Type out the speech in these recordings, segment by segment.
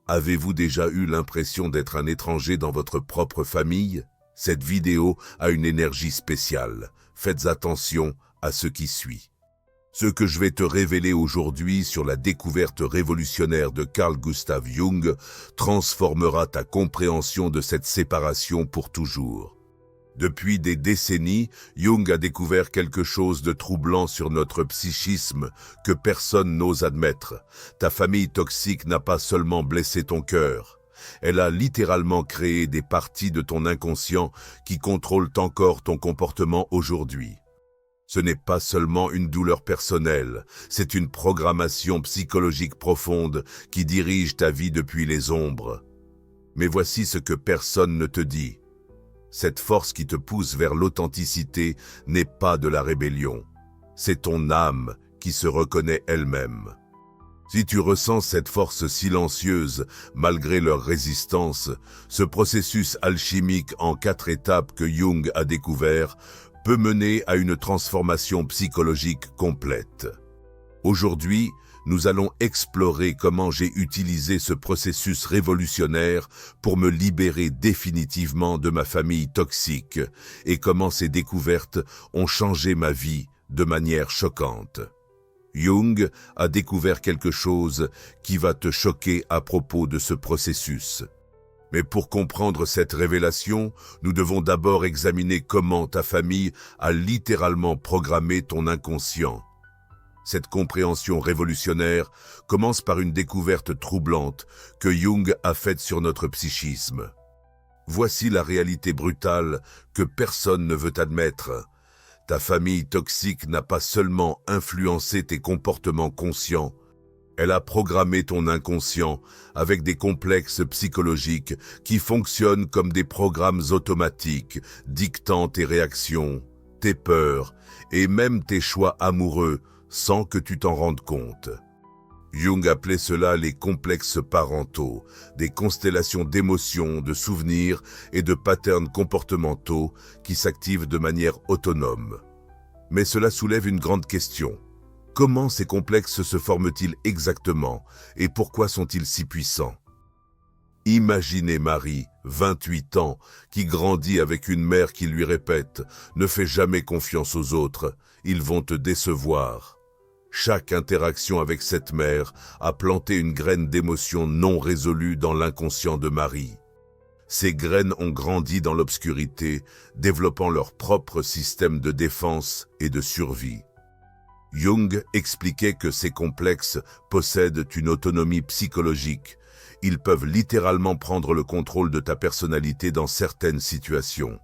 Avez-vous déjà eu l'impression d'être un étranger dans votre propre famille? Cette vidéo a une énergie spéciale. Faites attention à ce qui suit. Ce que je vais te révéler aujourd'hui sur la découverte révolutionnaire de Carl Gustav Jung transformera ta compréhension de cette séparation pour toujours. Depuis des décennies, Jung a découvert quelque chose de troublant sur notre psychisme que personne n'ose admettre. Ta famille toxique n'a pas seulement blessé ton cœur, elle a littéralement créé des parties de ton inconscient qui contrôlent encore ton comportement aujourd'hui. Ce n'est pas seulement une douleur personnelle, c'est une programmation psychologique profonde qui dirige ta vie depuis les ombres. Mais voici ce que personne ne te dit. Cette force qui te pousse vers l'authenticité n'est pas de la rébellion. C'est ton âme qui se reconnaît elle-même. Si tu ressens cette force silencieuse, malgré leur résistance, ce processus alchimique en 4 étapes que Jung a découvert peut mener à une transformation psychologique complète. Aujourd'hui, nous allons explorer comment j'ai utilisé ce processus révolutionnaire pour me libérer définitivement de ma famille toxique et comment ces découvertes ont changé ma vie de manière choquante. Jung a découvert quelque chose qui va te choquer à propos de ce processus. Mais pour comprendre cette révélation, nous devons d'abord examiner comment ta famille a littéralement programmé ton inconscient. Cette compréhension révolutionnaire commence par une découverte troublante que Jung a faite sur notre psychisme. Voici la réalité brutale que personne ne veut admettre. Ta famille toxique n'a pas seulement influencé tes comportements conscients, elle a programmé ton inconscient avec des complexes psychologiques qui fonctionnent comme des programmes automatiques, dictant tes réactions, tes peurs et même tes choix amoureux sans que tu t'en rendes compte. Jung appelait cela les complexes parentaux, des constellations d'émotions, de souvenirs et de patterns comportementaux qui s'activent de manière autonome. Mais cela soulève une grande question. Comment ces complexes se forment-ils exactement et pourquoi sont-ils si puissants? Imaginez Marie, 28 ans, qui grandit avec une mère qui lui répète « Ne fais jamais confiance aux autres, ils vont te décevoir ». Chaque interaction avec cette mère a planté une graine d'émotion non résolue dans l'inconscient de Marie. Ces graines ont grandi dans l'obscurité, développant leur propre système de défense et de survie. Jung expliquait que ces complexes possèdent une autonomie psychologique. Ils peuvent littéralement prendre le contrôle de ta personnalité dans certaines situations.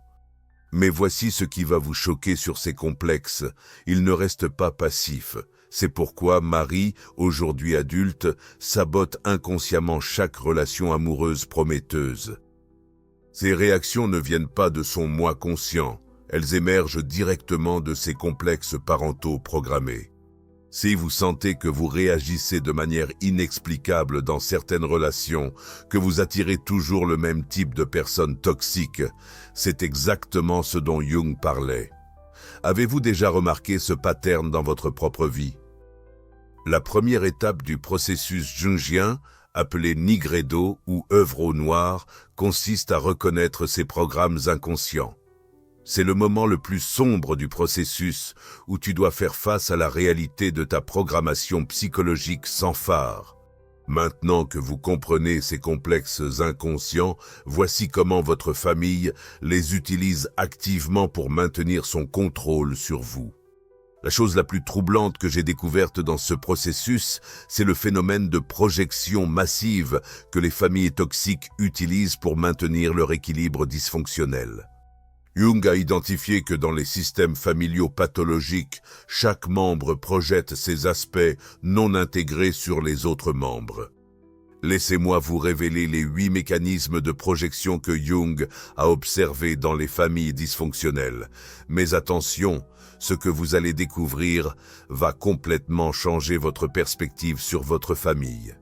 Mais voici ce qui va vous choquer sur ces complexes. Ils ne restent pas passifs. C'est pourquoi Marie, aujourd'hui adulte, sabote inconsciemment chaque relation amoureuse prometteuse. Ces réactions ne viennent pas de son moi conscient. Elles émergent directement de ces complexes parentaux programmés. Si vous sentez que vous réagissez de manière inexplicable dans certaines relations, que vous attirez toujours le même type de personnes toxiques, c'est exactement ce dont Jung parlait. Avez-vous déjà remarqué ce pattern dans votre propre vie? La première étape du processus jungien, appelée Nigredo ou œuvre au noir, consiste à reconnaître ces programmes inconscients. C'est le moment le plus sombre du processus où tu dois faire face à la réalité de ta programmation psychologique sans phare. Maintenant que vous comprenez ces complexes inconscients, voici comment votre famille les utilise activement pour maintenir son contrôle sur vous. La chose la plus troublante que j'ai découverte dans ce processus, c'est le phénomène de projection massive que les familles toxiques utilisent pour maintenir leur équilibre dysfonctionnel. Jung a identifié que dans les systèmes familiaux pathologiques, chaque membre projette ses aspects non intégrés sur les autres membres. Laissez-moi vous révéler les 8 mécanismes de projection que Jung a observés dans les familles dysfonctionnelles. Mais attention, ce que vous allez découvrir va complètement changer votre perspective sur votre famille.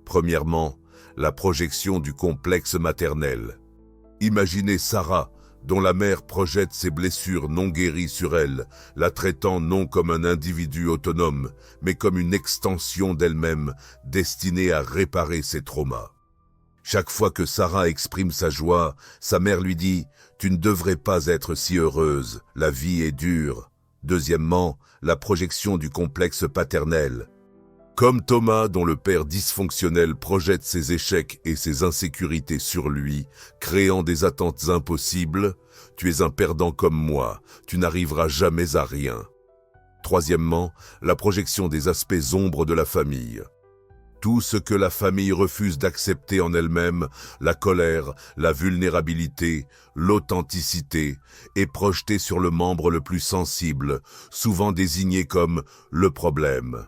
Premièrement, la projection du complexe maternel. Imaginez Sarah, dont la mère projette ses blessures non guéries sur elle, la traitant non comme un individu autonome, mais comme une extension d'elle-même destinée à réparer ses traumas. Chaque fois que Sarah exprime sa joie, sa mère lui dit « Tu ne devrais pas être si heureuse, la vie est dure ». Deuxièmement, la projection du complexe paternel. Comme Thomas, dont le père dysfonctionnel projette ses échecs et ses insécurités sur lui, créant des attentes impossibles, « Tu es un perdant comme moi, tu n'arriveras jamais à rien ». Troisièmement, la projection des aspects ombres de la famille. Tout ce que la famille refuse d'accepter en elle-même, la colère, la vulnérabilité, l'authenticité, est projeté sur le membre le plus sensible, souvent désigné comme « le problème ».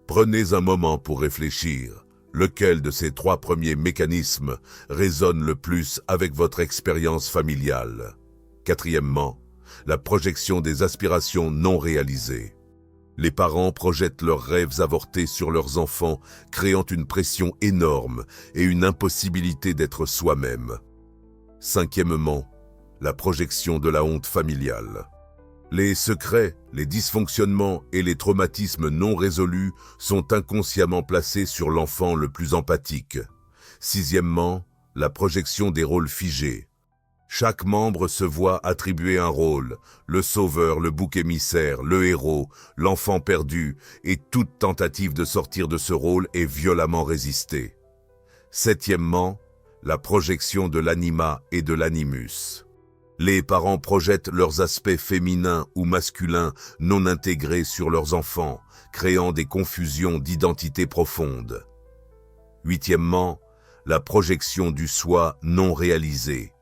Prenez un moment pour réfléchir. Lequel de ces trois premiers mécanismes résonne le plus avec votre expérience familiale? Quatrièmement, la projection des aspirations non réalisées. Les parents projettent leurs rêves avortés sur leurs enfants, créant une pression énorme et une impossibilité d'être soi-même. Cinquièmement, la projection de la honte familiale. Les secrets, les dysfonctionnements et les traumatismes non résolus sont inconsciemment placés sur l'enfant le plus empathique. Sixièmement, la projection des rôles figés. Chaque membre se voit attribuer un rôle, le sauveur, le bouc émissaire, le héros, l'enfant perdu, et toute tentative de sortir de ce rôle est violemment résistée. Septièmement, la projection de l'anima et de l'animus. Les parents projettent leurs aspects féminins ou masculins non intégrés sur leurs enfants, créant des confusions d'identité profonde. Huitièmement, la projection du soi non réalisé.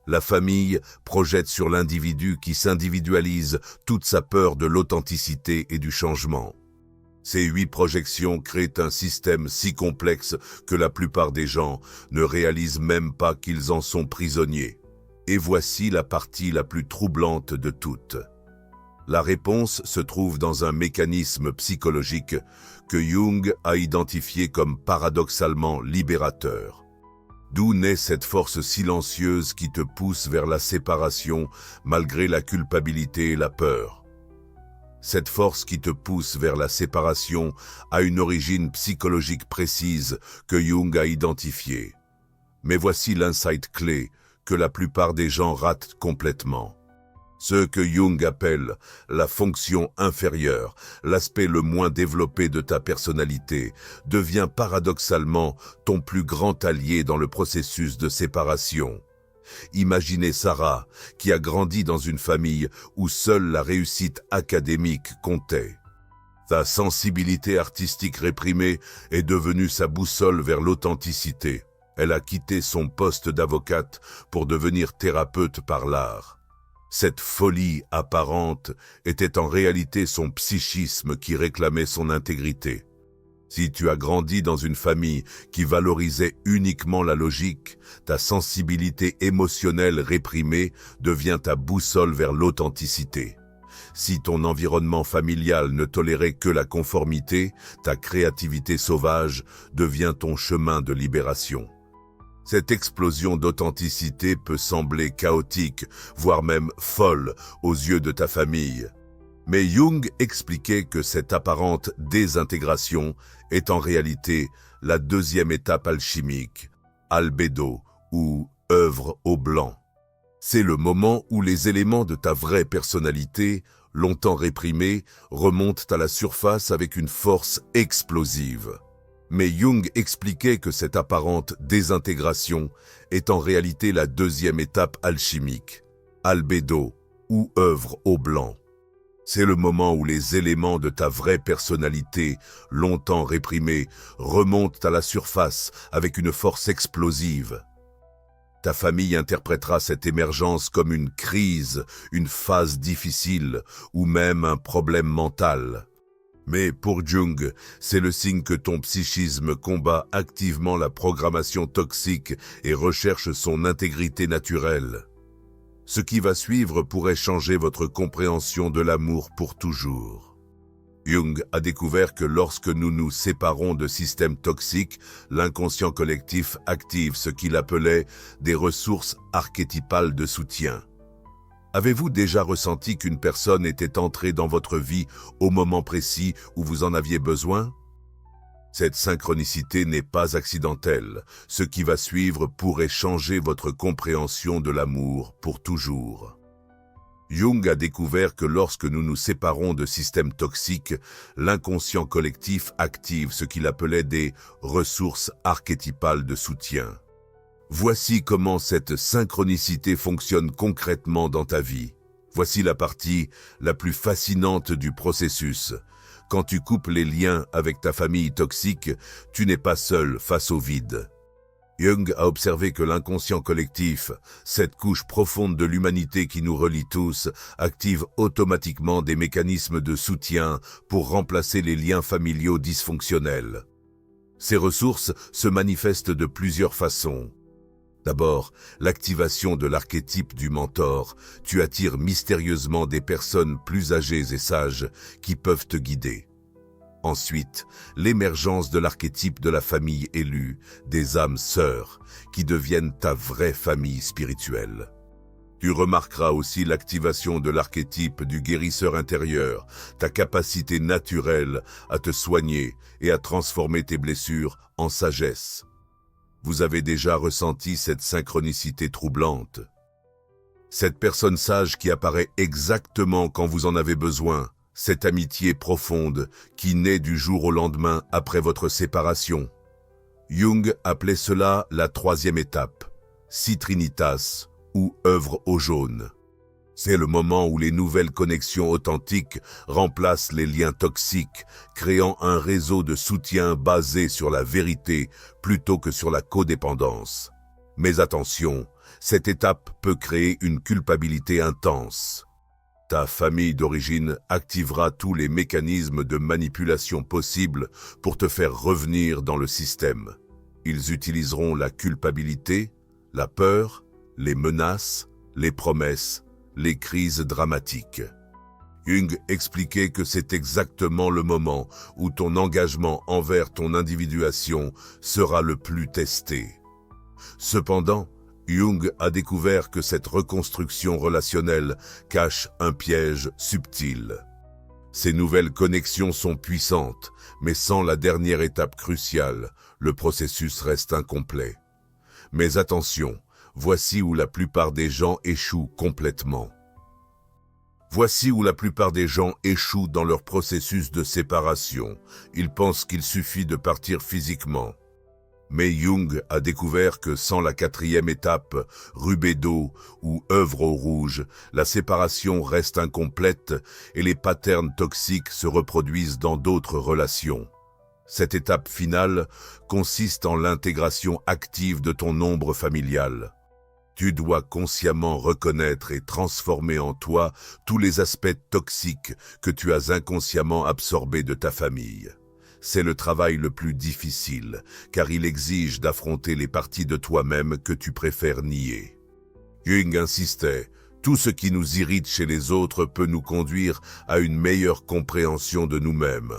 La famille projette sur l'individu qui s'individualise toute sa peur de l'authenticité et du changement. Ces 8 projections créent un système si complexe que la plupart des gens ne réalisent même pas qu'ils en sont prisonniers. Et voici la partie la plus troublante de toutes. La réponse se trouve dans un mécanisme psychologique que Jung a identifié comme paradoxalement libérateur. D'où naît cette force silencieuse qui te pousse vers la séparation malgré la culpabilité et la peur. Cette force qui te pousse vers la séparation a une origine psychologique précise que Jung a identifiée. Mais voici l'insight clé que la plupart des gens ratent complètement. Ce que Jung appelle la fonction inférieure, l'aspect le moins développé de ta personnalité, devient paradoxalement ton plus grand allié dans le processus de séparation. Imaginez Sarah, qui a grandi dans une famille où seule la réussite académique comptait. Sa sensibilité artistique réprimée est devenue sa boussole vers l'authenticité. Elle a quitté son poste d'avocate pour devenir thérapeute par l'art. Cette folie apparente était en réalité son psychisme qui réclamait son intégrité. Si tu as grandi dans une famille qui valorisait uniquement la logique, ta sensibilité émotionnelle réprimée devient ta boussole vers l'authenticité. Si ton environnement familial ne tolérait que la conformité, ta créativité sauvage devient ton chemin de libération. Cette explosion d'authenticité peut sembler chaotique, voire même folle aux yeux de ta famille. Mais Jung expliquait que cette apparente désintégration est en réalité la deuxième étape alchimique, albédo ou œuvre au blanc. C'est le moment où les éléments de ta vraie personnalité, longtemps réprimés, remontent à la surface avec une force explosive. Mais Jung expliquait que cette apparente désintégration est en réalité la deuxième étape alchimique, albédo ou œuvre au blanc. C'est le moment où les éléments de ta vraie personnalité, longtemps réprimés, remontent à la surface avec une force explosive. Ta famille interprétera cette émergence comme une crise, une phase difficile ou même un problème mental. Mais pour Jung, c'est le signe que ton psychisme combat activement la programmation toxique et recherche son intégrité naturelle. Ce qui va suivre pourrait changer votre compréhension de l'amour pour toujours. Jung a découvert que lorsque nous nous séparons de systèmes toxiques, l'inconscient collectif active ce qu'il appelait des ressources archétypales de soutien. Avez-vous déjà ressenti qu'une personne était entrée dans votre vie au moment précis où vous en aviez besoin? Cette synchronicité n'est pas accidentelle. Ce qui va suivre pourrait changer votre compréhension de l'amour pour toujours. Jung a découvert que lorsque nous nous séparons de systèmes toxiques, l'inconscient collectif active ce qu'il appelait des ressources archétypales de soutien. Voici comment cette synchronicité fonctionne concrètement dans ta vie. Voici la partie la plus fascinante du processus. Quand tu coupes les liens avec ta famille toxique, tu n'es pas seul face au vide. Jung a observé que l'inconscient collectif, cette couche profonde de l'humanité qui nous relie tous, active automatiquement des mécanismes de soutien pour remplacer les liens familiaux dysfonctionnels. Ces ressources se manifestent de plusieurs façons. D'abord, l'activation de l'archétype du mentor. Tu attires mystérieusement des personnes plus âgées et sages qui peuvent te guider. Ensuite, l'émergence de l'archétype de la famille élue, des âmes sœurs, qui deviennent ta vraie famille spirituelle. Tu remarqueras aussi l'activation de l'archétype du guérisseur intérieur, ta capacité naturelle à te soigner et à transformer tes blessures en sagesse. Vous avez déjà ressenti cette synchronicité troublante. Cette personne sage qui apparaît exactement quand vous en avez besoin, cette amitié profonde qui naît du jour au lendemain après votre séparation. Jung appelait cela la troisième étape, Citrinitas ou œuvre au jaune. C'est le moment où les nouvelles connexions authentiques remplacent les liens toxiques, créant un réseau de soutien basé sur la vérité plutôt que sur la codépendance. Mais attention, cette étape peut créer une culpabilité intense. Ta famille d'origine activera tous les mécanismes de manipulation possibles pour te faire revenir dans le système. Ils utiliseront la culpabilité, la peur, les menaces, les promesses, les crises dramatiques. Jung expliquait que c'est exactement le moment où ton engagement envers ton individuation sera le plus testé. Cependant, Jung a découvert que cette reconstruction relationnelle cache un piège subtil. Ces nouvelles connexions sont puissantes, mais sans la dernière étape cruciale, le processus reste incomplet. Mais attention, voici où la plupart des gens échouent complètement. Voici où la plupart des gens échouent dans leur processus de séparation. Ils pensent qu'il suffit de partir physiquement. Mais Jung a découvert que sans la quatrième étape, rubédo ou œuvre au rouge, la séparation reste incomplète et les patterns toxiques se reproduisent dans d'autres relations. Cette étape finale consiste en l'intégration active de ton ombre familial. Tu dois consciemment reconnaître et transformer en toi tous les aspects toxiques que tu as inconsciemment absorbés de ta famille. C'est le travail le plus difficile, car il exige d'affronter les parties de toi-même que tu préfères nier. Jung insistait, tout ce qui nous irrite chez les autres peut nous conduire à une meilleure compréhension de nous-mêmes.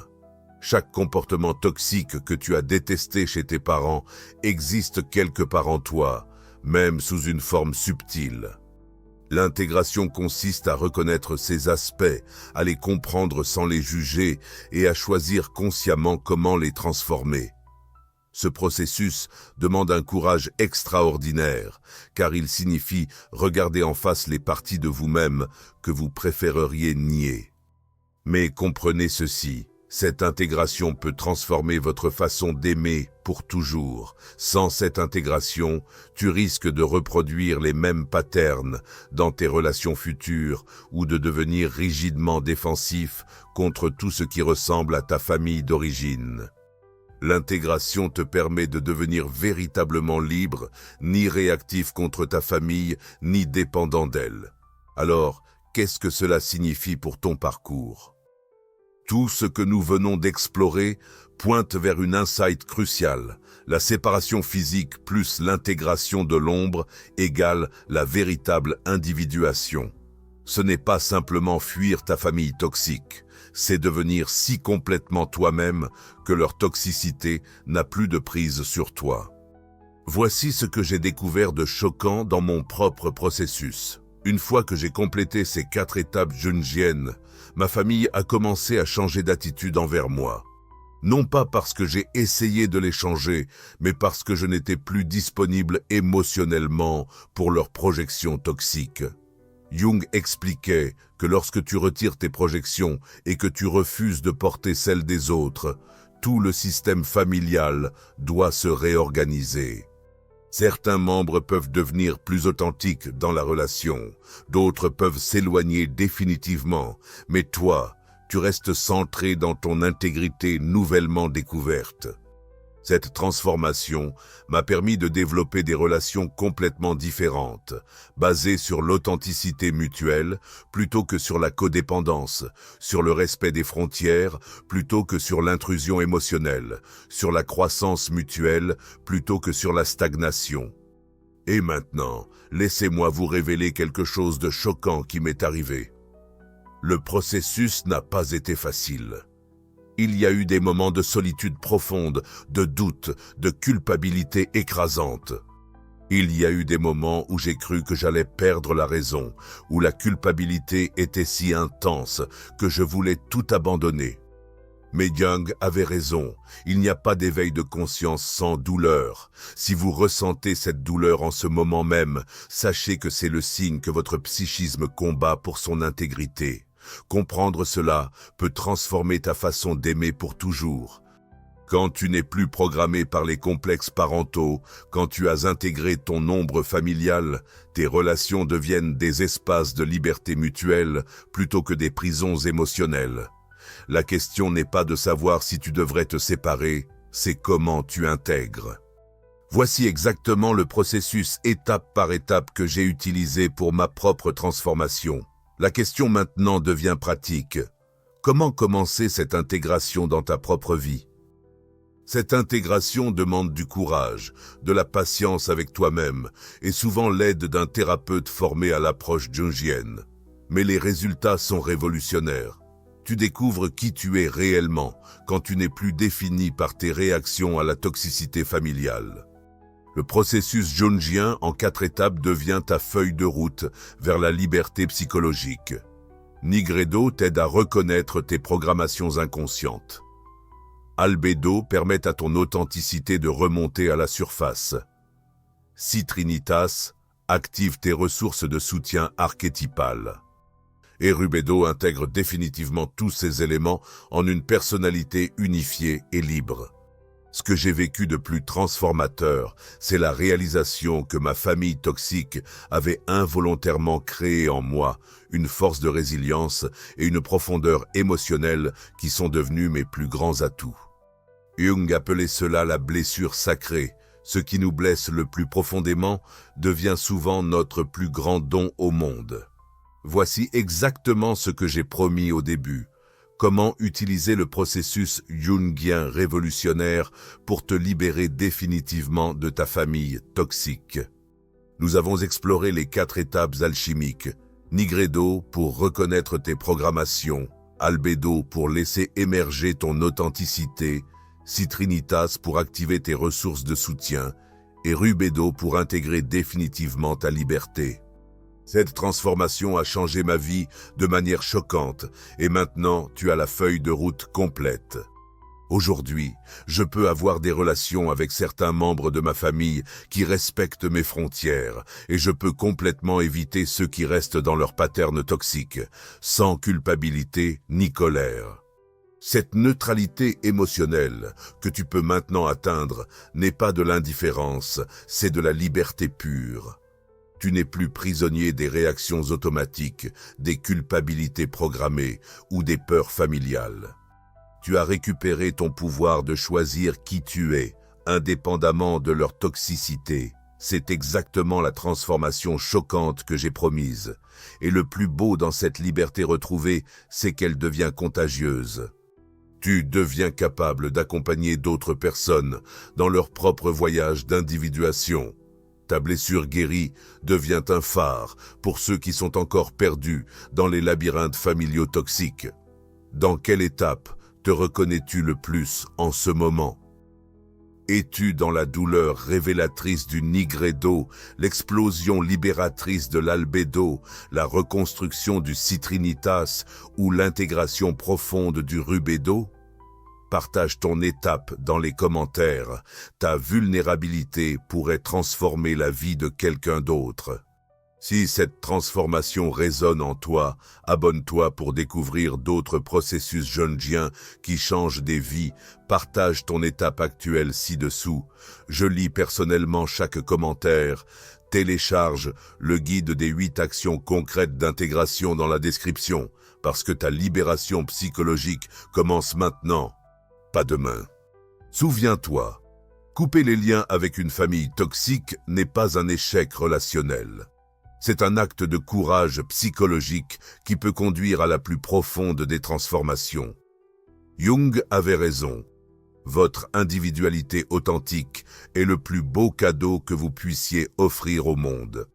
Chaque comportement toxique que tu as détesté chez tes parents existe quelque part en toi, même sous une forme subtile. L'intégration consiste à reconnaître ces aspects, à les comprendre sans les juger et à choisir consciemment comment les transformer. Ce processus demande un courage extraordinaire, car il signifie regarder en face les parties de vous-même que vous préféreriez nier. Mais comprenez ceci. Cette intégration peut transformer votre façon d'aimer pour toujours. Sans cette intégration, tu risques de reproduire les mêmes patterns dans tes relations futures ou de devenir rigidement défensif contre tout ce qui ressemble à ta famille d'origine. L'intégration te permet de devenir véritablement libre, ni réactif contre ta famille, ni dépendant d'elle. Alors, qu'est-ce que cela signifie pour ton parcours ? Tout ce que nous venons d'explorer pointe vers une insight cruciale. La séparation physique plus l'intégration de l'ombre égale la véritable individuation. Ce n'est pas simplement fuir ta famille toxique, c'est devenir si complètement toi-même que leur toxicité n'a plus de prise sur toi. Voici ce que j'ai découvert de choquant dans mon propre processus. Une fois que j'ai complété ces 4 étapes jungiennes, ma famille a commencé à changer d'attitude envers moi. Non pas parce que j'ai essayé de les changer, mais parce que je n'étais plus disponible émotionnellement pour leurs projections toxiques. Jung expliquait que lorsque tu retires tes projections et que tu refuses de porter celles des autres, tout le système familial doit se réorganiser. Certains membres peuvent devenir plus authentiques dans la relation, d'autres peuvent s'éloigner définitivement, mais toi, tu restes centré dans ton intégrité nouvellement découverte. Cette transformation m'a permis de développer des relations complètement différentes, basées sur l'authenticité mutuelle plutôt que sur la codépendance, sur le respect des frontières plutôt que sur l'intrusion émotionnelle, sur la croissance mutuelle plutôt que sur la stagnation. Et maintenant, laissez-moi vous révéler quelque chose de choquant qui m'est arrivé. Le processus n'a pas été facile. Il y a eu des moments de solitude profonde, de doute, de culpabilité écrasante. Il y a eu des moments où j'ai cru que j'allais perdre la raison, où la culpabilité était si intense que je voulais tout abandonner. Mais Jung avait raison, il n'y a pas d'éveil de conscience sans douleur. Si vous ressentez cette douleur en ce moment même, sachez que c'est le signe que votre psychisme combat pour son intégrité. Comprendre cela peut transformer ta façon d'aimer pour toujours. Quand tu n'es plus programmé par les complexes parentaux, quand tu as intégré ton ombre familiale, tes relations deviennent des espaces de liberté mutuelle plutôt que des prisons émotionnelles. La question n'est pas de savoir si tu devrais te séparer, c'est comment tu intègres. Voici exactement le processus étape par étape que j'ai utilisé pour ma propre transformation. La question maintenant devient pratique. Comment commencer cette intégration dans ta propre vie? Cette intégration demande du courage, de la patience avec toi-même et souvent l'aide d'un thérapeute formé à l'approche jungienne. Mais les résultats sont révolutionnaires. Tu découvres qui tu es réellement quand tu n'es plus défini par tes réactions à la toxicité familiale. Le processus jungien en 4 étapes devient ta feuille de route vers la liberté psychologique. Nigredo t'aide à reconnaître tes programmations inconscientes. Albedo permet à ton authenticité de remonter à la surface. Citrinitas active tes ressources de soutien archétypales. Et Rubedo intègre définitivement tous ces éléments en une personnalité unifiée et libre. Ce que j'ai vécu de plus transformateur, c'est la réalisation que ma famille toxique avait involontairement créé en moi une force de résilience et une profondeur émotionnelle qui sont devenus mes plus grands atouts. Jung appelait cela la blessure sacrée. Ce qui nous blesse le plus profondément devient souvent notre plus grand don au monde. Voici exactement ce que j'ai promis au début. Comment utiliser le processus jungien révolutionnaire pour te libérer définitivement de ta famille toxique. Nous avons exploré les 4 étapes alchimiques. Nigredo pour reconnaître tes programmations, Albedo pour laisser émerger ton authenticité, Citrinitas pour activer tes ressources de soutien et Rubedo pour intégrer définitivement ta liberté. Cette transformation a changé ma vie de manière choquante et maintenant tu as la feuille de route complète. Aujourd'hui, je peux avoir des relations avec certains membres de ma famille qui respectent mes frontières et je peux complètement éviter ceux qui restent dans leur pattern toxique, sans culpabilité ni colère. Cette neutralité émotionnelle que tu peux maintenant atteindre n'est pas de l'indifférence, c'est de la liberté pure. Tu n'es plus prisonnier des réactions automatiques, des culpabilités programmées ou des peurs familiales. Tu as récupéré ton pouvoir de choisir qui tu es, indépendamment de leur toxicité. C'est exactement la transformation choquante que j'ai promise. Et le plus beau dans cette liberté retrouvée, c'est qu'elle devient contagieuse. Tu deviens capable d'accompagner d'autres personnes dans leur propre voyage d'individuation. Ta blessure guérie devient un phare pour ceux qui sont encore perdus dans les labyrinthes familiaux toxiques. Dans quelle étape te reconnais-tu le plus en ce moment? Es-tu dans la douleur révélatrice du Nigredo, l'explosion libératrice de l'Albedo, la reconstruction du Citrinitas ou l'intégration profonde du Rubedo? Partage ton étape dans les commentaires. Ta vulnérabilité pourrait transformer la vie de quelqu'un d'autre. Si cette transformation résonne en toi, abonne-toi pour découvrir d'autres processus jungiens qui changent des vies. Partage ton étape actuelle ci-dessous. Je lis personnellement chaque commentaire. Télécharge le guide des 8 actions concrètes d'intégration dans la description, parce que ta libération psychologique commence maintenant, pas demain. Souviens-toi, couper les liens avec une famille toxique n'est pas un échec relationnel. C'est un acte de courage psychologique qui peut conduire à la plus profonde des transformations. Jung avait raison. Votre individualité authentique est le plus beau cadeau que vous puissiez offrir au monde.